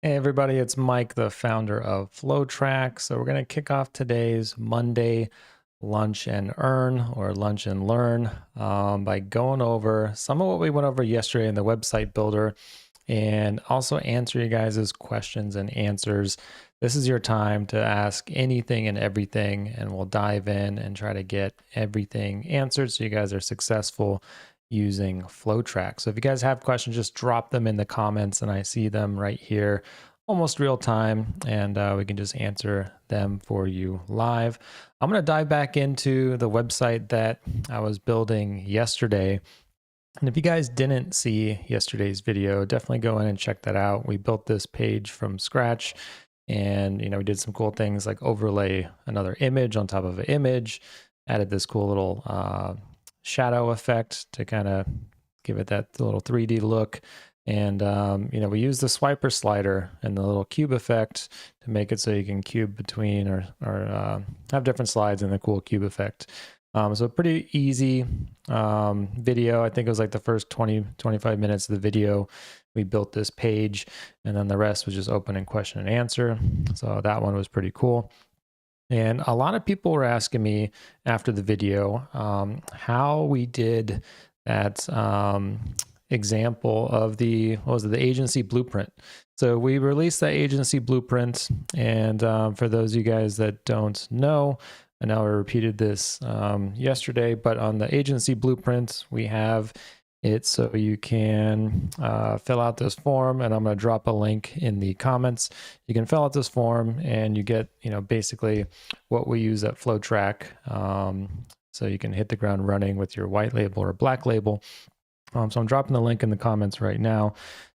Hey everybody, it's Mike, the founder of FlowTrack. So we're going to kick off today's Monday Lunch and Earn or Lunch and Learn by going over some of what we went over yesterday in the website builder and also answer you guys' questions and answers. This is your time to ask anything and everything, and we'll dive in and try to get everything answered so you guys are successful using FlowTrack. So if you guys have questions, just drop them in the comments and I see them right here almost real time, and we can just answer them for you live. I'm going to dive back into the website that I was building yesterday. And if you guys didn't see yesterday's video, definitely go in and check that out. We built this page from scratch, and we did some cool things like overlay another image on top of an image, added this cool little shadow effect to kind of give it that little 3D look. And we use the swiper slider and the little cube effect to make it so you can cube between or have different slides in the cool cube effect. So pretty easy video. I think it was like the first 20-25 minutes of the video we built this page, and then the rest was just open and question and answer. So that one was pretty cool. And a lot of people were asking me after the video how we did that example of the agency blueprint. So we released that agency blueprint, and for those of you guys that don't know, I know I repeated this yesterday, but on the agency blueprint, we have it so you can fill out this form, and I'm going to drop a link in the comments. You can fill out this form and you get basically what we use at FlowTrack, so you can hit the ground running with your white label or black label. So I'm dropping the link in the comments right now.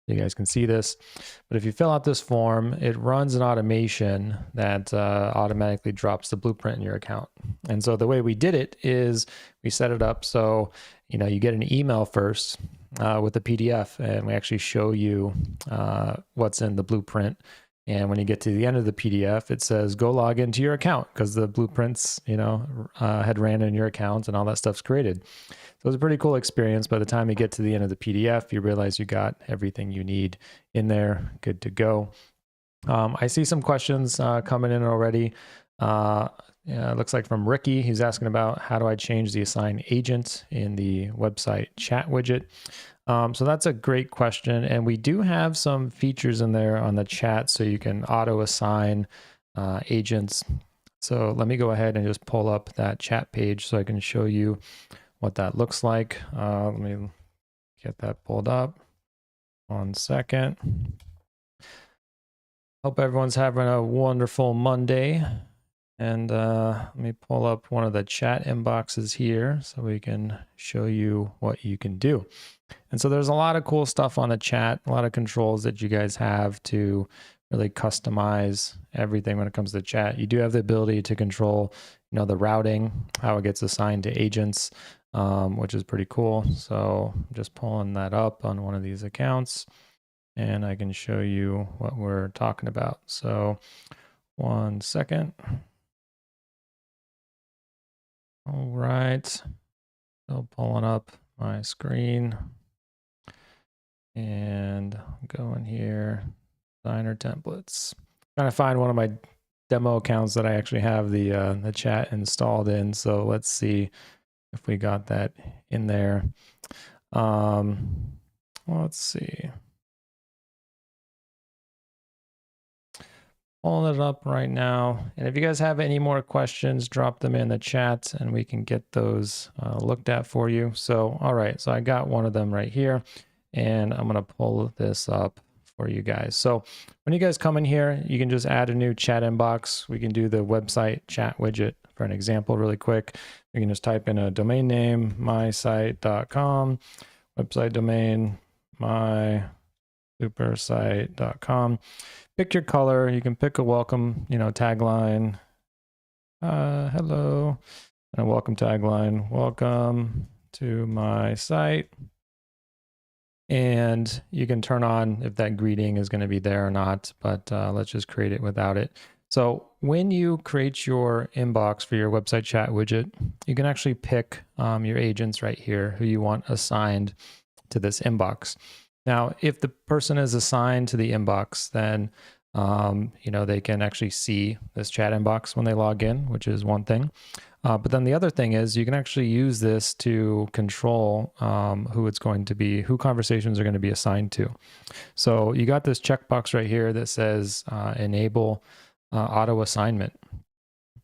You guys can see this, but if you fill out this form, it runs an automation that automatically drops the blueprint in your account. And so the way we did it is we set it up so you get an email first with a PDF, and we actually show you what's in the blueprint. And when you get to the end of the PDF, it says go log into your account because the blueprints had ran in your account and all that stuff's created. So it's a pretty cool experience. By the time you get to the end of the PDF, you realize you got everything you need in there, good to go. I see some questions coming in already. It looks like from Ricky. He's asking about how do I change the assign agent in the website chat widget. So that's a great question. And we do have some features in there on the chat so you can auto assign agents. So let me go ahead and just pull up that chat page so I can show you what that looks like. Let me get that pulled up. 1 second. Hope everyone's having a wonderful Monday. And let me pull up one of the chat inboxes here so we can show you what you can do. And so there's a lot of cool stuff on the chat, a lot of controls that you guys have to really customize everything when it comes to chat. You do have the ability to control, the routing, how it gets assigned to agents, which is pretty cool. So I'm just pulling that up on one of these accounts, and I can show you what we're talking about. So 1 second. All right, still pulling up my screen and go in here, designer templates. Trying to find one of my demo accounts that I actually have the chat installed in. So let's see if we got that in there. Let's see. Pulling it up right now. And if you guys have any more questions, drop them in the chat and we can get those looked at for you. So, all right, so I got one of them right here, and I'm gonna pull this up for you guys. So when you guys come in here, you can just add a new chat inbox. We can do the website chat widget for an example really quick. You can just type in a domain name, mysite.com, website domain, mysupersite.com. Pick your color. You can pick a welcome, tagline. Hello, and a welcome tagline. Welcome to my site. And you can turn on if that greeting is going to be there or not, but let's just create it without it. So when you create your inbox for your website chat widget, you can actually pick your agents right here who you want assigned to this inbox. Now, if the person is assigned to the inbox, then they can actually see this chat inbox when they log in, which is one thing. But then the other thing is you can actually use this to control who conversations are going to be assigned to. So you got this checkbox right here that says enable auto assignment.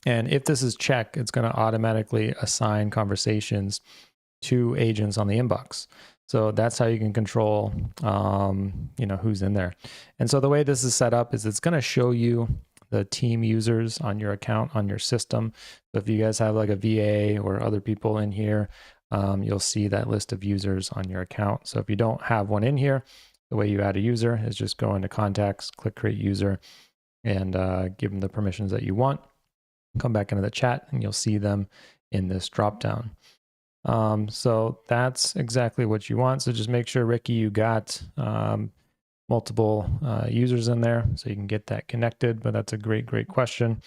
And if this is checked, it's going to automatically assign conversations to agents on the inbox. So that's how you can control, who's in there. And so the way this is set up is it's going to show you the team users on your account, on your system. So if you guys have like a VA or other people in here, you'll see that list of users on your account. So if you don't have one in here, the way you add a user is just go into contacts, click create user, and give them the permissions that you want. Come back into the chat and you'll see them in this dropdown. So that's exactly what you want. So just make sure, Ricky, you got multiple users in there so you can get that connected. But that's a great question.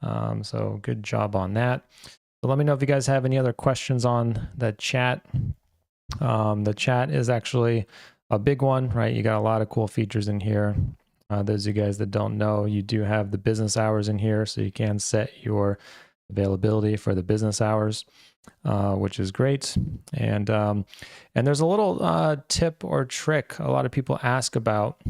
So good job on that. So let me know if you guys have any other questions on the chat. The chat is actually a big one, right? You got a lot of cool features in here. Those of you guys that don't know, you do have the business hours in here, so you can set your availability for the business hours, which is great. And there's a little tip or trick a lot of people ask about,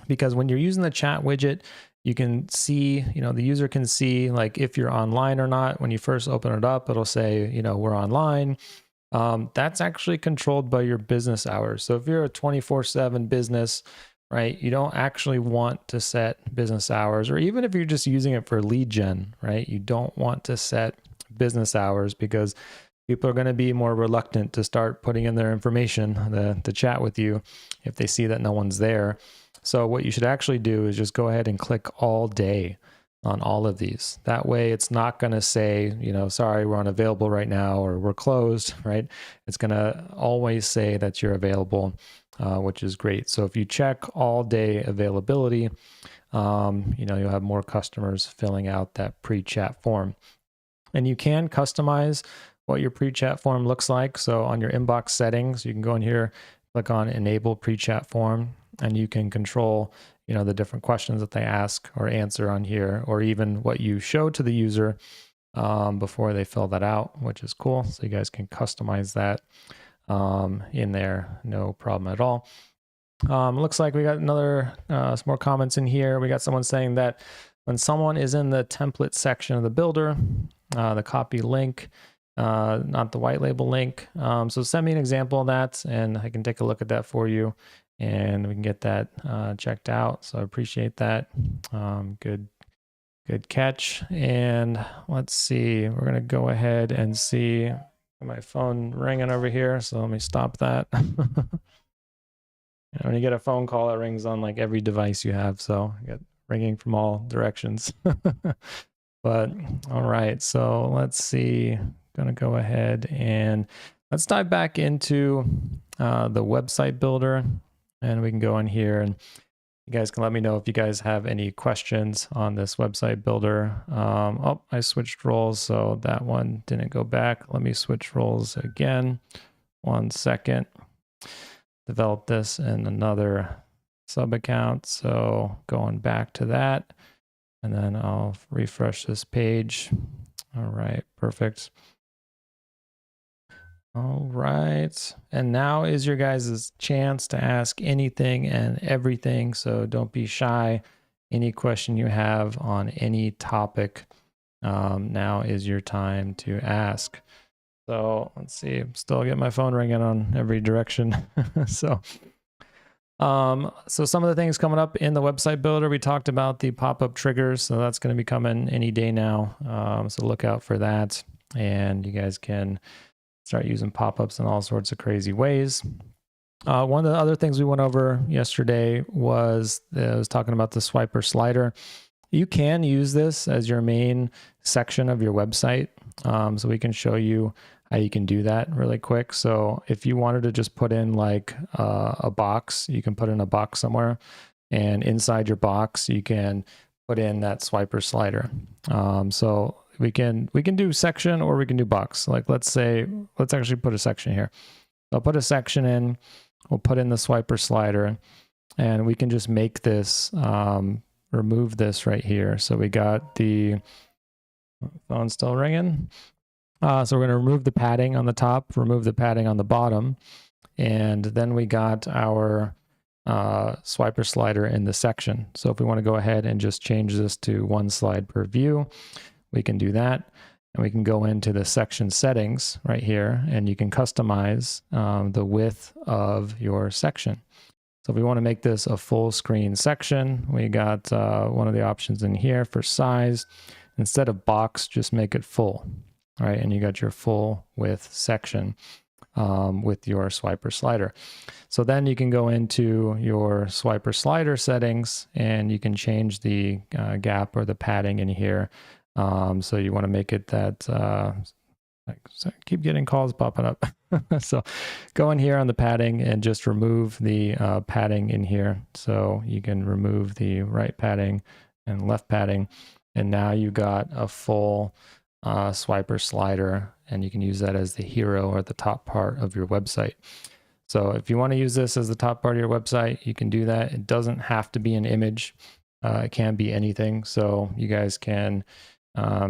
because when you're using the chat widget, you can see, the user can see like if you're online or not. When you first open it up, it'll say, we're online. That's actually controlled by your business hours. So if you're a 24/7 business, right, you don't actually want to set business hours, or even if you're just using it for lead gen, right, you don't want to set business hours because people are going to be more reluctant to start putting in their information to chat with you if they see that no one's there. So what you should actually do is just go ahead and click all day on all of these. That way it's not going to say, sorry, we're unavailable right now, or we're closed, right? It's going to always say that you're available, which is great. So if you check all day availability, you'll have more customers filling out that pre-chat form. And you can customize what your pre-chat form looks like. So on your inbox settings, you can go in here, click on enable pre-chat form, and you can control, the different questions that they ask or answer on here, or even what you show to the user before they fill that out, which is cool. So you guys can customize that in there, no problem at all. Looks like we got some more comments in here. We got someone saying that when someone is in the template section of the builder, the copy link, not the white label link. So send me an example of that and I can take a look at that for you and we can get that checked out. So I appreciate that. Good catch. And let's see, we're going to go ahead and see my phone ringing over here. So let me stop that. When you get a phone call, it rings on like every device you have. So I get ringing from all directions. But all right, so let's see. Gonna go ahead and let's dive back into the website builder, and we can go in here and you guys can let me know if you guys have any questions on this website builder. Oh, I switched roles, so that one didn't go back. Let me switch roles again. 1 second. Develop this in another sub account. So going back to that, and then I'll refresh this page. All right, perfect. All right, and now is your guys' chance to ask anything and everything, so don't be shy. Any question you have on any topic, now is your time to ask. So let's see, I'm still getting my phone ringing on every direction. So some of the things coming up in the website builder, we talked about the pop-up triggers, so that's going to be coming any day now. So look out for that, and you guys can start using pop-ups in all sorts of crazy ways. One of the other things we went over yesterday was I was talking about the swiper slider. You can use this as your main section of your website. So we can show you how you can do that really quick. So if you wanted to just put in like a box, you can put in a box somewhere, and inside your box, you can put in that swiper slider. So we can do section or we can do box. Like let's actually put a section here. I'll put a section in we'll put in the swiper slider, and we can just make this, remove this right here. So we got the phone still ringing. So we're going to remove the padding on the top, remove the padding on the bottom, and then we got our swiper slider in the section. So if we want to go ahead and just change this to 1 slide per view, we can do that. And we can go into the section settings right here, and you can customize the width of your section. So if we want to make this a full screen section, we got one of the options in here for size. Instead of box, just make it full, right? And you got your full width section with your swiper slider. So then you can go into your swiper slider settings, and you can change the gap or the padding in here. So you want to make it that, I keep getting calls popping up. So go in here on the padding and just remove the padding in here. So you can remove the right padding and left padding. And now you got a full swiper slider, and you can use that as the hero or the top part of your website. So if you want to use this as the top part of your website, you can do that. It doesn't have to be an image. It can be anything. So you guys can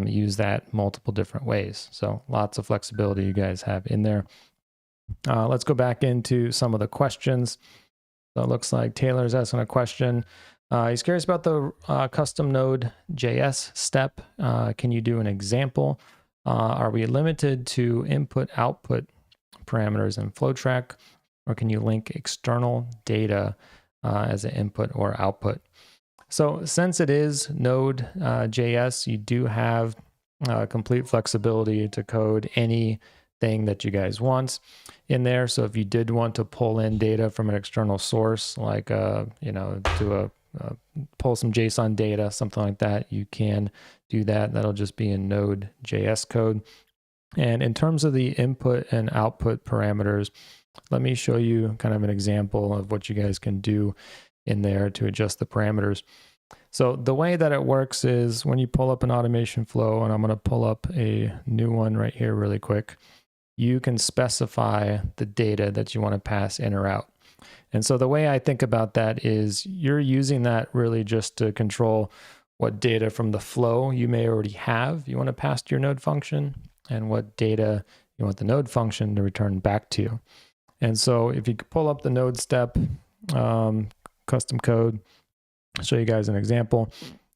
use that multiple different ways. So lots of flexibility you guys have in there. Let's go back into some of the questions. So it looks like Taylor's asking a question. He's curious about the custom node JS step. Can you do an example? Are we limited to input-output parameters in FlowTrack, or can you link external data as an input or output? So since it is Node.js, you do have complete flexibility to code anything that you guys want in there. So if you did want to pull in data from an external source, like pull some JSON data, something like that, you can do that. That'll just be in Node.js code. And in terms of the input and output parameters, let me show you kind of an example of what you guys can do in there to adjust the parameters. So the way that it works is when you pull up an automation flow, and I'm going to pull up a new one right here really quick, you can specify the data that you want to pass in or out. And so the way I think about that is you're using that really just to control what data from the flow you may already have you want to pass to your node function, and what data you want the node function to return back to you. And so if you pull up the node step, custom code, I'll show you guys an example.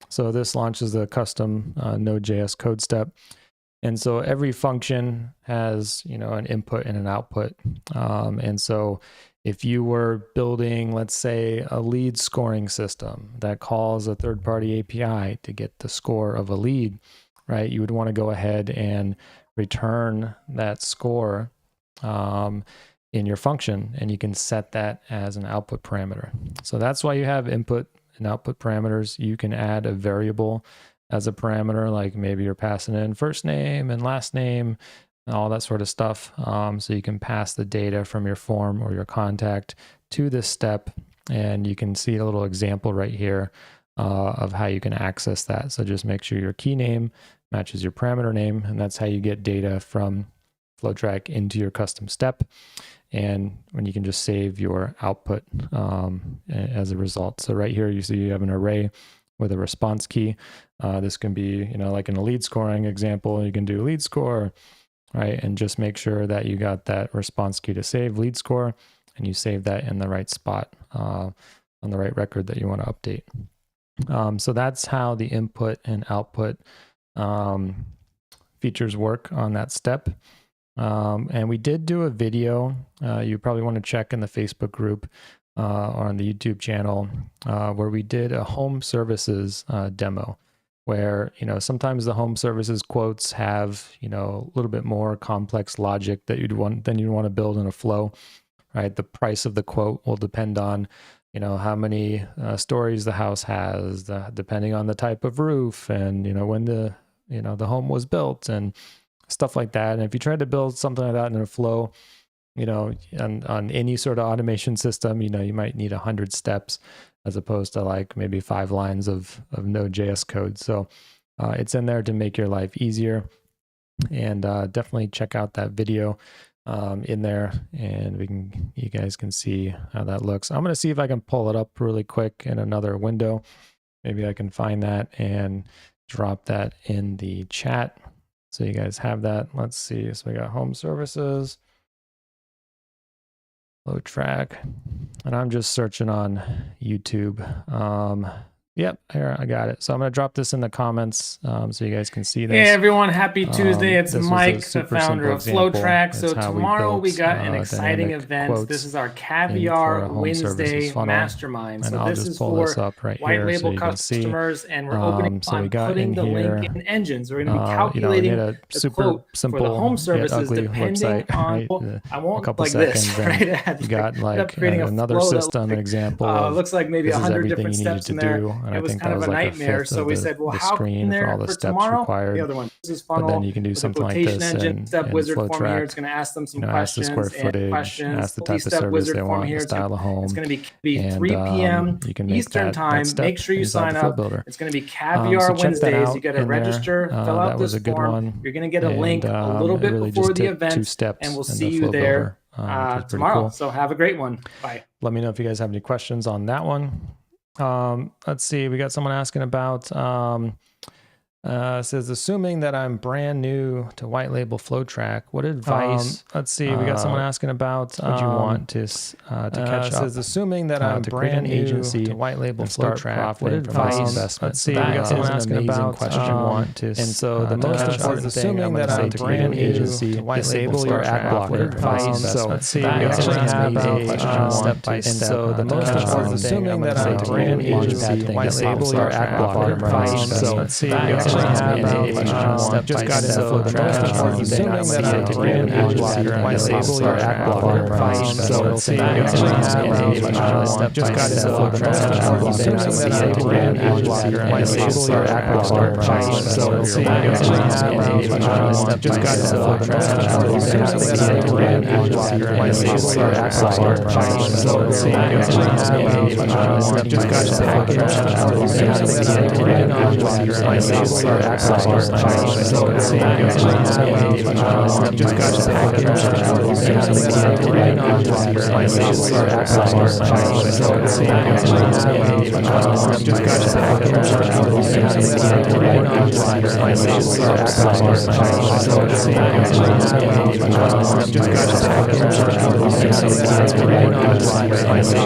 So this launches the custom Node.js code step. And so every function has, an input and an output. And so if you were building, let's say, a lead scoring system that calls a third-party API to get the score of a lead, right? You would want to go ahead and return that score in your function, and you can set that as an output parameter. So that's why you have input and output parameters. You can add a variable as a parameter, like maybe you're passing in first name and last name and all that sort of stuff. So you can pass the data from your form or your contact to this step, and you can see a little example right here of how you can access that. So just make sure your key name matches your parameter name, and that's how you get data from FlowTrack into your custom step. And when you can just save your output as a result. So right here, you see you have an array with a response key. This can be, like in a lead scoring example, you can do lead score, right? And just make sure that you got that response key to save lead score, and you save that in the right spot on the right record that you want to update. So that's how the input and output features work on that step. And we did do a video, you probably want to check in the Facebook group or on the YouTube channel, where we did a home services demo, where, sometimes the home services quotes have, a little bit more complex logic that you'd want to build in a flow, right? The price of the quote will depend on, how many stories the house has, depending on the type of roof, and, when the home was built, and stuff like that. And if you try to build something like that in a flow, on any sort of automation system, you might need 100 steps as opposed to like maybe 5 lines of Node.js code. So it's in there to make your life easier. And definitely check out that video in there, and you guys can see how that looks. I'm going to see if I can pull it up really quick in another window. Maybe I can find that and drop that in the chat so you guys have that. Let's see. So we got home services, FlowTrack, and I'm just searching on YouTube. Yep, here I got it. So I'm going to drop this in the comments so you guys can see this. Hey everyone, happy Tuesday. It's this was Mike, a the super founder simple of example. FlowTrack. It's So how we tomorrow we built, got an exciting dynamic event. quotes This is our for a Caviar home Wednesday services funnel. Mastermind. And So I'll this just is pull for this up right white here so label you can see. customers, and we're opening So we on got putting in the here, link in Engines. We're going to be we calculating made a the super quote simple for the home yet services ugly depending website, on, right? I A won't couple like seconds, this, and right? you got Ended like up creating a another flow that system, an example looks like maybe this is 100 everything different you needed steps to in there. do, and It I was think kind that of was a like a nightmare. fifth So of we said, well, the how screen in for there all the for steps tomorrow? required. The other one. This is But funnel then you can do with a something like quotation this engine. Step in wizard form here. FlowTrack. It's going to ask them some You know, ask the questions square and footage, questions. ask the Fully type of step service wizard they form want, here. the style of home, It's going to be and 3 p.m. you can make Eastern that time. step Make sure you inside sign the Flow up. Builder. It's going to be Caviar So check that Wednesdays. out You got to in there. register, fill out That was this a good form. one. You're going to get a link And a little it bit really before just the took 2 event, steps and we'll in see the you Flow there Builder, which is pretty tomorrow. cool. So have a great one. Bye. Let me know if you guys have any questions on that one. Let's see. We got someone asking about, says, assuming that I'm brand new to white label FlowTrack, what advice? Let's see. We got someone asking about, would you want to catch up? Says, assuming that I'm brand new agency to white label FlowTrack, what advice? Let's see. We got someone asking about, question want to, and so the most important thing, assuming that I'm brand new agency to white label your ad blocker. So let's see. We got someone asking about step by step. So the most important thing, assuming that I'm brand new agency to white label your ad blocker. So let's see. Just got it. So the most important thing, assuming that I'm brand new blocker, white label your ad blocker. So let's see. Just got it. So the most important thing, assuming that I'm brand new blocker, white label your ad blocker. So let's see. Just got it. So the most important thing, assuming that I'm brand new blocker, white label your ad blocker. So let's see. Just got it. So the most important thing, assuming that I'm brand new blocker, white label your ad blocker. So let's see. Just got it. So the most important thing, assuming that I'm brand new blocker, white label your ad blocker. So let's see. Just got it. So the most important thing, assuming that I'm brand new blocker, white label your ad blocker. So let's see. Just got it. So the most important thing, assuming that I'm brand new blocker, white label your ad blocker. So let's see. Just got it. So the most important thing, assuming that I'm brand new blocker, white label your ad blocker. So let's see. Just got it. So the most important thing, assuming that I'm brand new blocker, white label your ad blocker. So let's see. Just got it. So the most important thing, assuming that I'm brand new blocker, white label your ad blocker. So let's see. Just got it. So the most important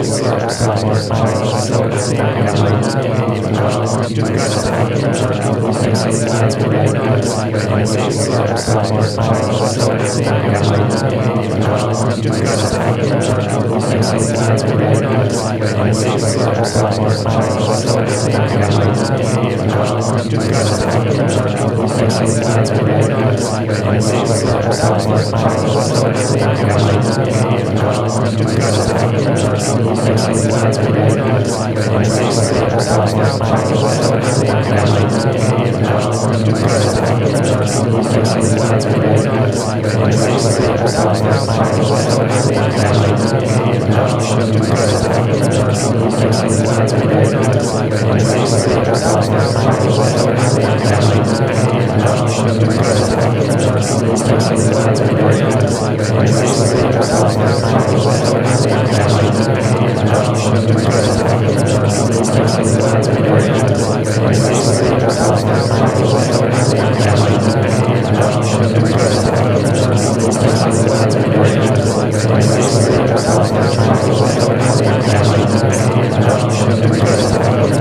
thing, assuming that I'm brand new blocker, white label your ad blocker. So let's see. Just got it. So the most important thing, assuming that I'm brand new blocker, white label your ad blocker. So let's see. Just got it. So the most important thing, assuming that I'm brand new blocker, white label your ad blocker. So let's see. Just got it. So the most important thing, assuming that I'm brand new blocker, white label your ad blocker. So let's see. Just got it. So the most important thing, assuming that I'm brand new blocker, white label your ad blocker. So let's see. Just got it. So the most important thing, assuming that I'm brand new blocker, white label your ad blocker. So let's see. Just got it. So the most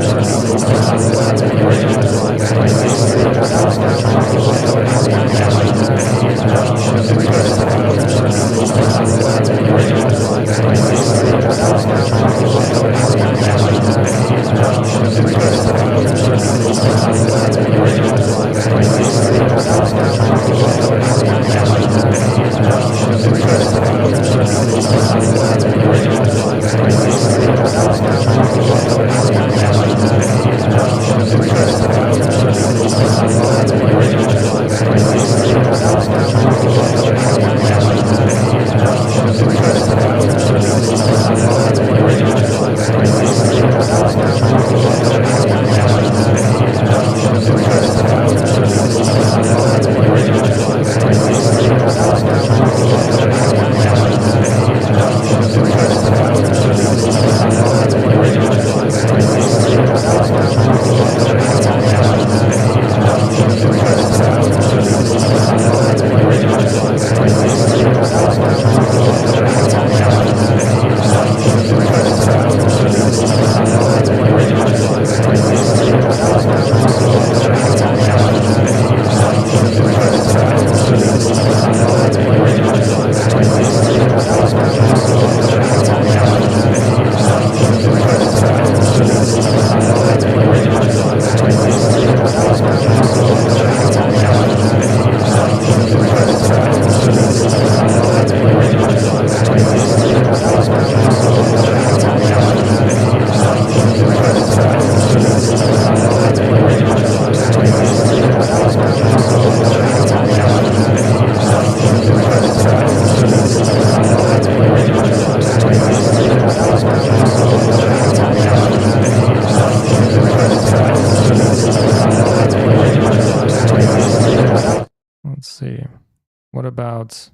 What about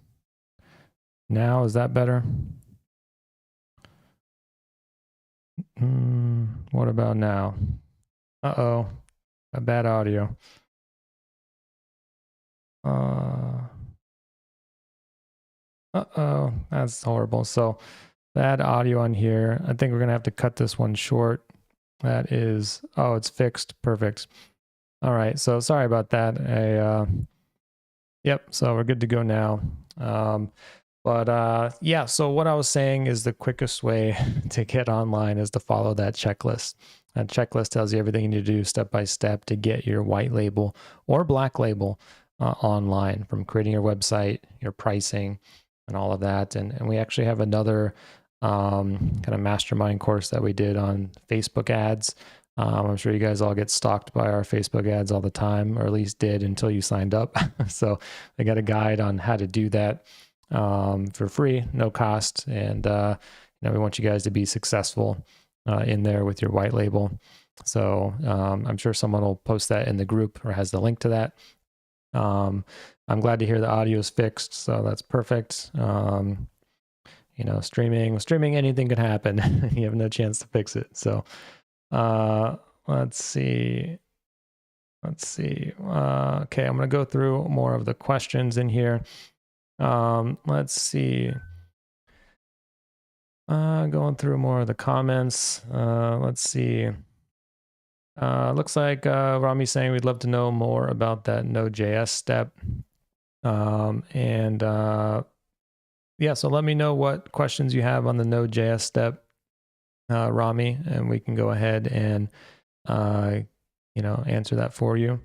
now? Is that better? What about now? Uh-oh, a bad audio. Uh-oh, that's horrible. So bad audio on here. I think we're gonna have to cut this one short. That is, oh, it's fixed. Perfect. All right, so sorry about that. Yep, so we're good to go now. Yeah, so what I was saying is the quickest way to get online is to follow that checklist. That checklist tells you everything you need to do step by step to get your white label or black label online, from creating your website, your pricing, and all of that. And we actually have another kind of mastermind course that we did on Facebook ads. I'm sure you guys all get stalked by our Facebook ads all the time, or at least did until you signed up. So I got a guide on how to do that for free, no cost. And we want you guys to be successful in there with your white label. So I'm sure someone will post that in the group or has the link to that. I'm glad to hear the audio is fixed, so that's perfect. Streaming, anything could happen. You have no chance to fix it. So let's see. Okay, I'm going to go through more of the questions in here. Let's see. Going through more of the comments. Let's see. Looks like Rami's saying we'd love to know more about that Node.js step. Yeah, so let me know what questions you have on the Node.js step, Rami, and we can go ahead and answer that for you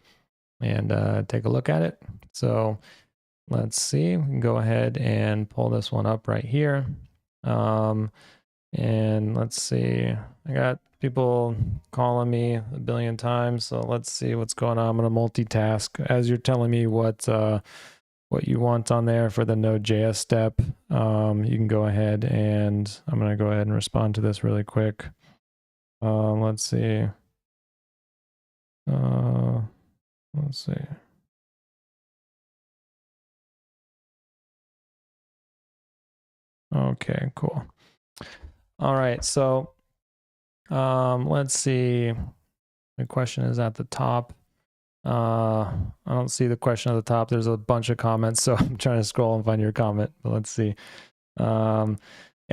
and take a look at it. So let's see, we can go ahead and pull this one up right here. And let's see, I got people calling me a billion times, so let's see what's going on. I'm gonna multitask as you're telling me what you want on there for the Node.js step. You can go ahead and I'm gonna go ahead and respond to this really quick. Let's see. Let's see. Okay, cool. All right, so let's see. The question is at the top. I don't see the question at the top. There's a bunch of comments, so I'm trying to scroll and find your comment, but let's see. Yeah,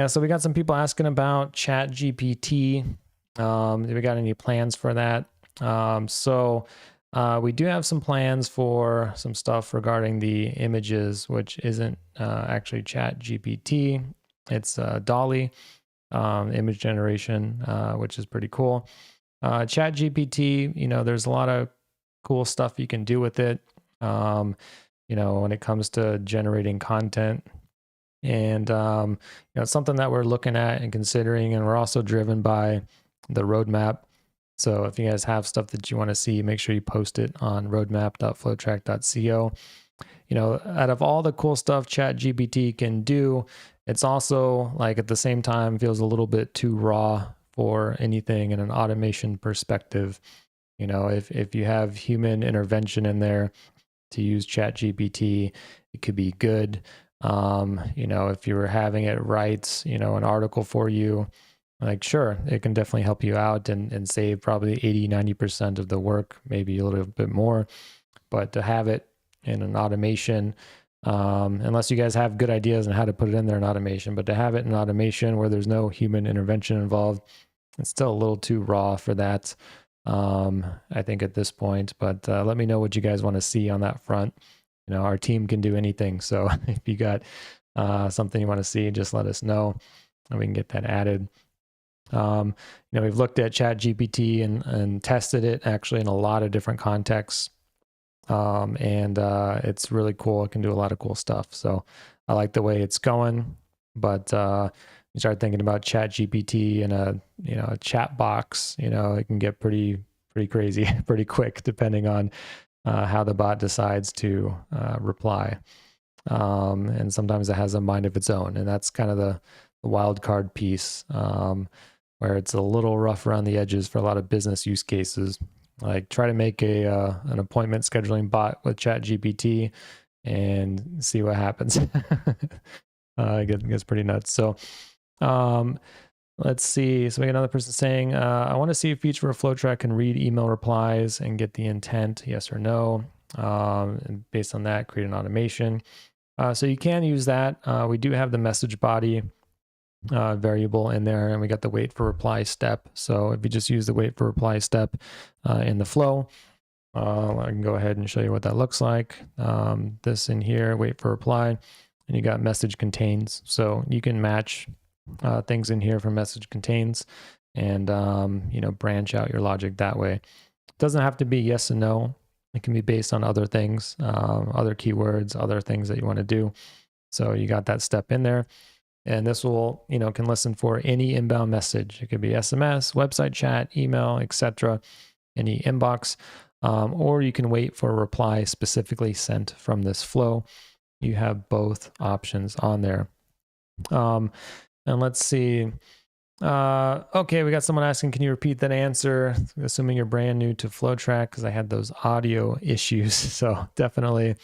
so we got some people asking about ChatGPT. Do we got any plans for that? We do have some plans for some stuff regarding the images, which isn't actually ChatGPT. It's DALL-E, image generation, which is pretty cool. ChatGPT, there's a lot of cool stuff you can do with it, when it comes to generating content. And, it's something that we're looking at and considering, and we're also driven by the roadmap. So if you guys have stuff that you want to see, make sure you post it on roadmap.flowtrack.co. Out of all the cool stuff ChatGPT can do, it's also like at the same time feels a little bit too raw for anything in an automation perspective. If you have human intervention in there to use ChatGPT, it could be good. If you were having it write, an article for you, like, sure, it can definitely help you out and save probably 80-90% of the work, maybe a little bit more. But to have it in an automation, unless you guys have good ideas on how to put it in there in automation, but to have it in automation where there's no human intervention involved, it's still a little too raw for that, I think, at this point. But let me know what you guys want to see on that front. Our team can do anything. So if you got something you want to see, just let us know and we can get that added. We've looked at ChatGPT and tested it actually in a lot of different contexts. It's really cool. It can do a lot of cool stuff. So I like the way it's going, but you start thinking about ChatGPT in a chat box, it can get pretty crazy pretty quick, depending on how the bot decides to reply. And sometimes it has a mind of its own, and that's kind of the wild card piece, where it's a little rough around the edges for a lot of business use cases. Like, try to make an appointment scheduling bot with ChatGPT, and see what happens. It gets pretty nuts. So let's see. So we got another person saying, I want to see a feature where FlowTrack can read email replies and get the intent, yes or no. And based on that, create an automation. So you can use that. We do have the message body variable in there, and we got the wait for reply step. So if you just use the wait for reply step in the flow, I can go ahead and show you what that looks like. This in here, wait for reply, and you got message contains. So you can match things in here for message contains, and branch out your logic that way. It doesn't have to be yes and no. It can be based on other things, other keywords, other things that you want to do. So you got that step in there. And this will, can listen for any inbound message. It could be SMS, website chat, email, etc., any inbox, or you can wait for a reply specifically sent from this flow. You have both options on there. And let's see. Okay, we got someone asking, can you repeat that answer? Assuming you're brand new to FlowTrack, because I had those audio issues. So definitely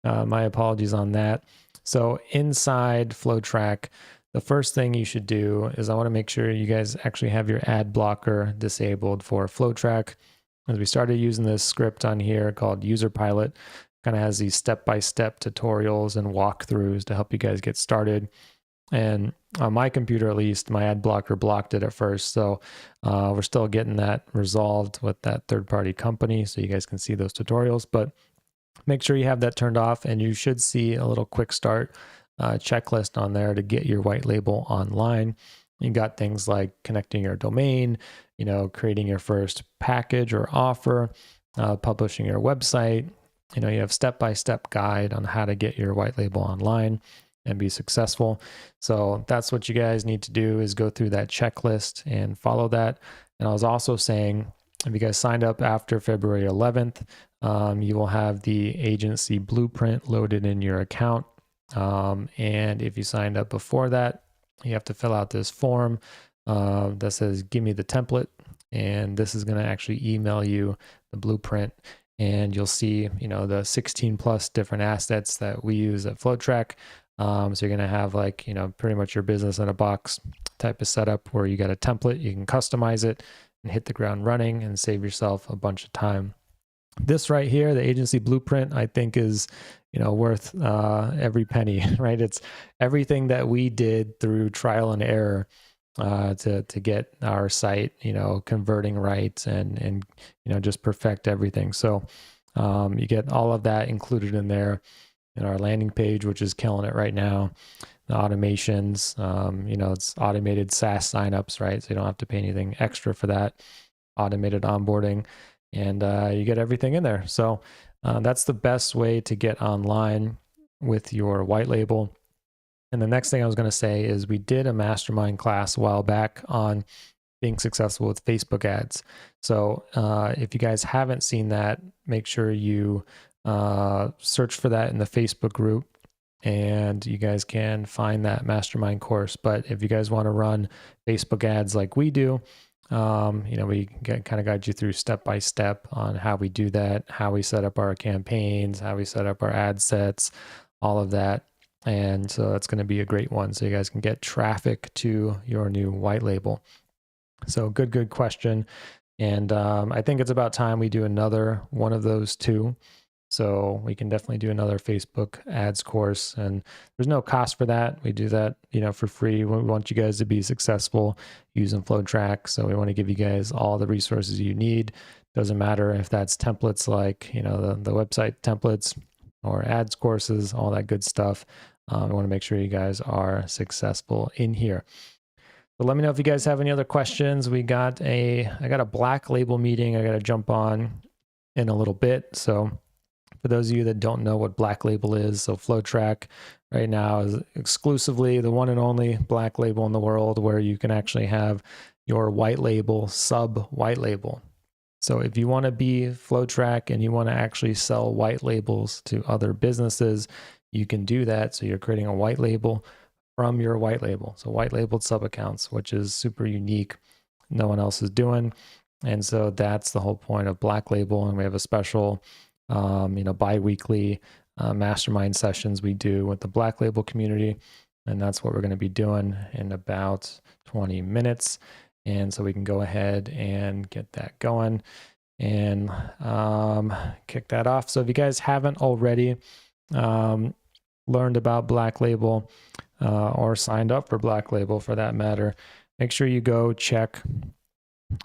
my apologies on that. So inside FlowTrack, the first thing you should do is I want to make sure you guys actually have your ad blocker disabled for FlowTrack. As we started using this script on here called User Pilot, kind of has these step-by-step tutorials and walkthroughs to help you guys get started. And on my computer, at least, my ad blocker blocked it at first. So we're still getting that resolved with that third-party company, so you guys can see those tutorials. But make sure you have that turned off, and you should see a little quick start checklist on there to get your white label online. You got things like connecting your domain, creating your first package or offer, publishing your website. You have step-by-step guide on how to get your white label online and be successful. So that's what you guys need to do, is go through that checklist and follow that. And I was also saying, if you guys signed up after February 11th, you will have the agency blueprint loaded in your account. And if you signed up before that, you have to fill out this form that says, give me the template. And this is going to actually email you the blueprint. And you'll see, the 16 plus different assets that we use at FlowTrack. So you're going to have pretty much your business in a box type of setup where you got a template, you can customize it and hit the ground running and save yourself a bunch of time. This right here, the agency blueprint, I think is, worth every penny, right? It's everything that we did through trial and error to get our site, converting right and just perfect everything. So you get all of that included in there. In our landing page, which is killing it right now. The automations, it's automated SaaS signups, right? So you don't have to pay anything extra for that. Automated onboarding, and you get everything in there. So that's the best way to get online with your white label. And the next thing I was going to say is we did a mastermind class a while back on being successful with Facebook ads. So if you guys haven't seen that, make sure you search for that in the Facebook group, and you guys can find that mastermind course. But if you guys want to run Facebook ads like we do, we kind of guide you through step by step on how we do that, how we set up our campaigns, how we set up our ad sets, all of that. And so that's going to be a great one, so you guys can get traffic to your new white label. So good question. And I think it's about time we do another one of those too. So we can definitely do another Facebook ads course, and there's no cost for that. We do that, for free. We want you guys to be successful using FlowTrack. So we want to give you guys all the resources you need. Doesn't matter if that's templates like, the website templates or ads courses, all that good stuff. We want to make sure you guys are successful in here. So let me know if you guys have any other questions. I got a black label meeting I got to jump on in a little bit. So for those of you that don't know what black label is, so FlowTrack right now is exclusively the one and only black label in the world where you can actually have your white label sub white label. So if you want to be FlowTrack and you want to actually sell white labels to other businesses, you can do that. So you're creating a white label from your white label. So white labeled sub accounts, which is super unique. No one else is doing. And so that's the whole point of black label. And we have a special bi-weekly mastermind sessions we do with the Black Label community. And that's what we're going to be doing in about 20 minutes. And so we can go ahead and get that going and kick that off. So if you guys haven't already learned about Black Label or signed up for Black Label for that matter, make sure you go check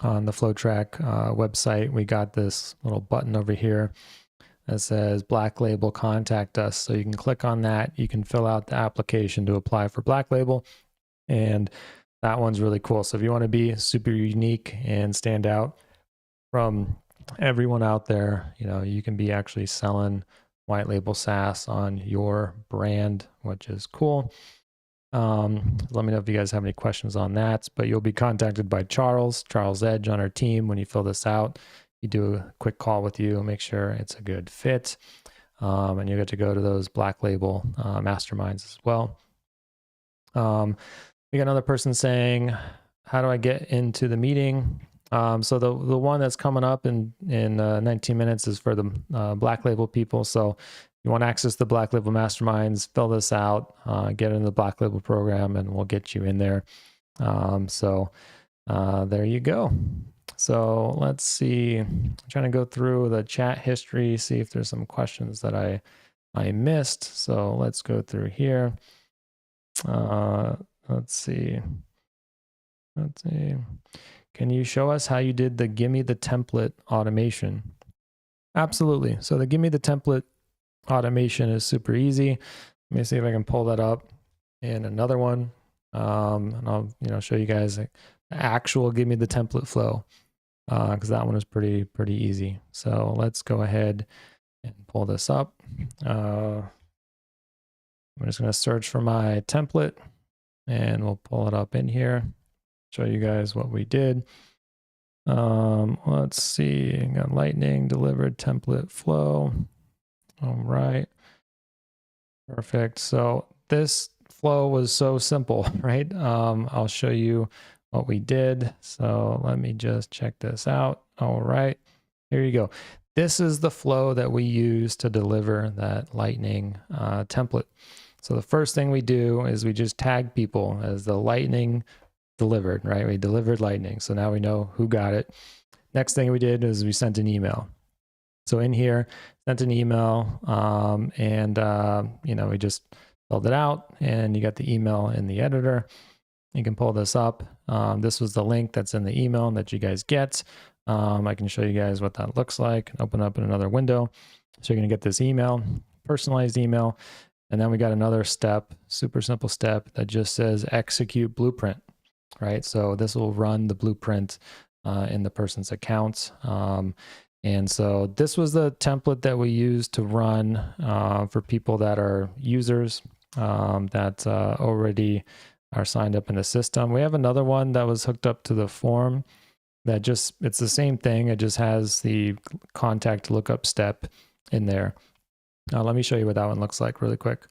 on the FlowTrack website. We got this little button over here that says Black Label Contact Us. So you can click on that. You can fill out the application to apply for Black Label. And that one's really cool. So if you want to be super unique and stand out from everyone out there, you know, you can be actually selling white label SaaS on your brand, which is cool. Let me know if you guys have any questions on that, but you'll be contacted by Charles Edge on our team when you fill this out. You do a quick call with you, make sure it's a good fit, and you get to go to those Black Label masterminds as well. We got another person saying, how do I get into the meeting? So the one that's coming up in 19 minutes is for the Black Label people. So you want to access the Black Label masterminds, fill this out, get into the Black Label program, and we'll get you in there. So there you go. So let's see, I'm trying to go through the chat history, see if there's some questions that I missed. So let's go through here. Let's see. Can you show us how you did the gimme the template automation? Absolutely. So the gimme the template automation is super easy. Let me see if I can pull that up in another one. And I'll show you guys the actual gimme the template flow, because that one is pretty easy. So let's go ahead and pull this up. I'm just going to search for my template and we'll pull it up in here, show you guys what we did. Let's see, got lightning delivered template flow. All right, perfect. So this flow was so simple, right? I'll show you what we did. So let me just check this out. All right, here you go. This is the flow that we use to deliver that lightning template. So the first thing we do is we just tag people as the lightning delivered, right? We delivered lightning. So now we know who got it. Next thing we did is we sent an email. So in here, sent an email, we just filled it out, and you got the email in the editor. You can pull this up. This was the link that's in the email that you guys get. I can show you guys what that looks like and open up in another window. So you're going to get this email, personalized email. And then we got another step, super simple step that just says execute blueprint, right? So this will run the blueprint in the person's account. And so this was the template that we used to run for people that are users that already are signed up in the system. We have another one that was hooked up to the form that it's the same thing. It just has the contact lookup step in there. Let me show you what that one looks like really quick.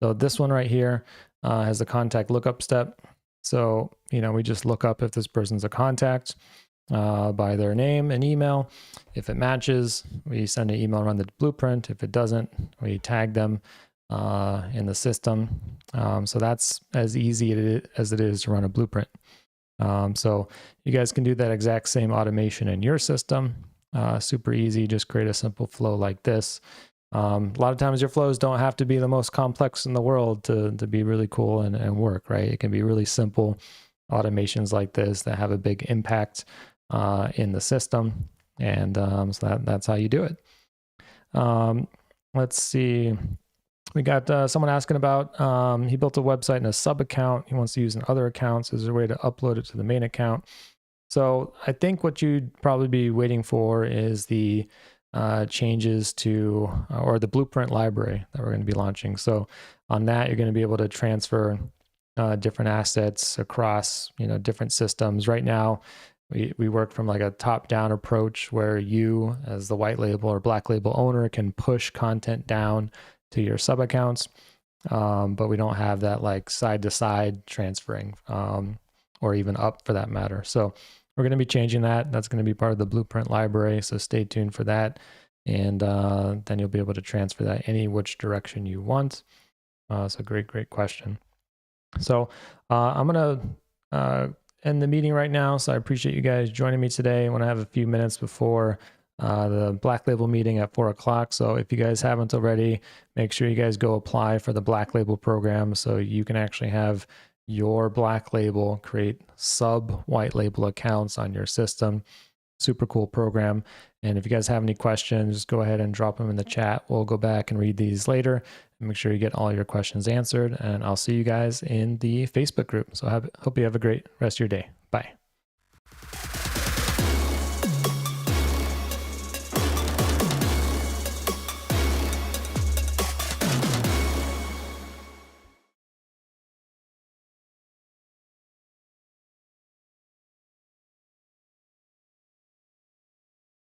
So this one right here has the contact lookup step. So, we just look up if this person's a contact by their name and email. If it matches, we send an email around the blueprint. If it doesn't, we tag them in the system. So that's as easy as it is to run a blueprint. So you guys can do that exact same automation in your system. Super easy. Just create a simple flow like this. A lot of times your flows don't have to be the most complex in the world to be really cool and work, right? It can be really simple automations like this that have a big impact in the system. And so that's how you do it. Let's see. We got someone asking about, he built a website in a sub account. He wants to use in other accounts. Is there a way to upload it to the main account? So I think what you'd probably be waiting for is the changes to, or the blueprint library that we're going to be launching. So on that, you're going to be able to transfer different assets across, different systems. Right now, we work from like a top-down approach where you, as the white label or Black Label owner, can push content down to your sub accounts, but we don't have that like side-to-side transferring, or even up for that matter. So we're going to be changing that. That's going to be part of the blueprint library. So stay tuned for that. and then you'll be able to transfer that any which direction you want. So great question. So I'm going to end the meeting right now. So I appreciate you guys joining me today. I want to have a few minutes before the Black Label meeting at 4 o'clock. So if you guys haven't already, make sure you guys go apply for the Black Label program so you can actually have your Black Label create sub white label accounts on your system. Super cool program. And if you guys have any questions, just go ahead and drop them in the chat. We'll go back and read these later and make sure you get all your questions answered. And I'll see you guys in the Facebook group. So hope you have a great rest of your day. Bye.